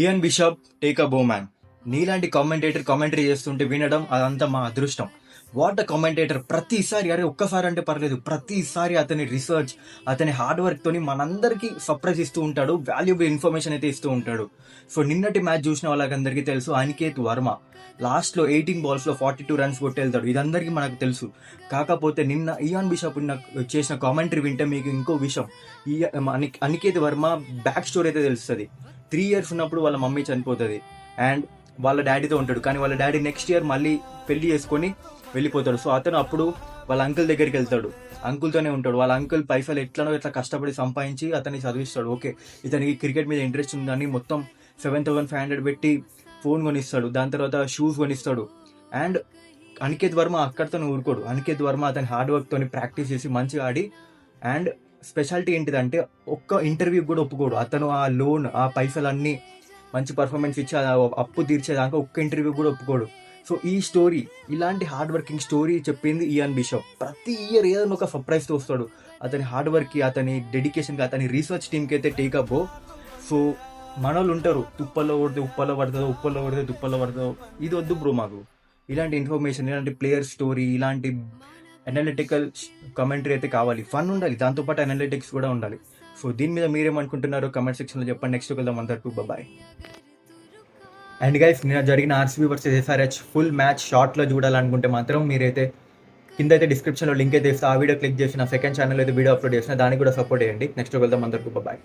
ఇయన్ bishop take a బోమ్యాన్. నీలాంటి commentator commentary చేస్తుంటే వినడం అదంతా మా అదృష్టం. What the commentator. ప్రతిసారి, అరే ఒక్కసారి అంటే పర్లేదు, ప్రతిసారి అతని రీసెర్చ్, అతని హార్డ్ వర్క్ తోని మనందరికీ సర్ప్రైజ్ ఇస్తూ ఉంటాడు, వాల్యుబుల్ ఇన్ఫర్మేషన్ అయితే ఇస్తూ ఉంటాడు. సో నిన్నటి మ్యాచ్ చూసిన వాళ్ళకందరికీ తెలుసు, అనికేత్ వర్మ లాస్ట్లో 18 balls 42 runs కొట్టి వెళ్తాడు. ఇదందరికీ మనకు తెలుసు. కాకపోతే నిన్న ఇయాన్ బిషప్ చేసిన కామెంటరీ వింటే మీకు ఇంకో విషయం, ఈ అనికేత్ వర్మ బ్యాక్ స్టోరీ అయితే తెలుస్తుంది. 3 years ఉన్నప్పుడు వాళ్ళ మమ్మీ చనిపోతుంది అండ్ వాళ్ళ డాడీతో ఉంటాడు. కానీ వాళ్ళ డాడీ నెక్స్ట్ ఇయర్ మళ్ళీ పెళ్లి చేసుకొని వెళ్ళిపోతాడు. సో అతను అప్పుడు వాళ్ళ అంకుల్ దగ్గరికి వెళ్తాడు, అంకుల్తోనే ఉంటాడు. వాళ్ళ అంకుల్ పైసలు ఎట్లా కష్టపడి సంపాదించి అతన్ని చదివిస్తాడు. ఓకే, ఇతనికి క్రికెట్ మీద ఇంట్రెస్ట్ ఉందని మొత్తం 7,500 పెట్టి ఫోన్ కొనిస్తాడు, దాని తర్వాత షూస్ కొనిస్తాడు. అండ్ అనికేత్ వర్మ అక్కడితో ఊరుకోడు. అనికేత్ వర్మ అతని హార్డ్ వర్క్తో ప్రాక్టీస్ చేసి మంచిగా ఆడి, అండ్ స్పెషాలిటీ ఏంటిదంటే ఒక్క ఇంటర్వ్యూకి కూడా ఒప్పుకోడు. అతను ఆ లోన్, ఆ పైసలన్నీ మంచి పర్ఫార్మెన్స్ ఇచ్చి అప్పు తీర్చేదాకా ఒక్క ఇంటర్వ్యూ కూడా ఒప్పుకోడు. సో ఈ స్టోరీ, ఇలాంటి హార్డ్ వర్కింగ్ స్టోరీ చెప్పింది ఇయాన్ బిషప్. ప్రతి ఇయర్ ఏదైనా ఒక సర్ప్రైజ్తో వస్తాడు. అతని హార్డ్ వర్క్కి, అతని డెడికేషన్కి, అతని రీసెర్చ్ టీమ్కి అయితే టేకప్. సో మనోళ్ళు ఉంటారు, తుప్పల్లో కొడితే ఉప్పల్లో పడుతుందో, ఉప్పల్లో కొడితే తుప్పల్లో పడుతుందో. ఇది వద్దు బ్రో మాకు. ఇలాంటి ఇన్ఫర్మేషన్, ఇలాంటి ప్లేయర్ స్టోరీ, ఇలాంటి అనలిటికల్ కమెంటరీ అయితే కావాలి. ఫన్ ఉండాలి, దాంతోపాటు అనలిటిక్స్ కూడా ఉండాలి. సో దీని మీద మీరేమనుకుంటున్నారో కమెంట్ సెక్షన్లో చెప్పండి. నెక్స్ట్ వెళ్దాం అందరికీ. బాయ్. అండ్ గైస్, నిన్న జరిగిన RCB versus SRH full match షార్ట్లో చూడాలనుకుంటే మాత్రం మీరైతే కింద అయితే డిస్క్రిప్షన్లో లింక్ అయితే ఇస్తే ఆ వీడియో క్లిక్ చేసిన సెకండ్ ఛానల్ అయితే వీడియో అప్లోడ్ చేసిన, దానికి కూడా సపోర్ట్ చేయండి. నెక్స్ట్ వెళ్దాం అందరికీ. బాయ్.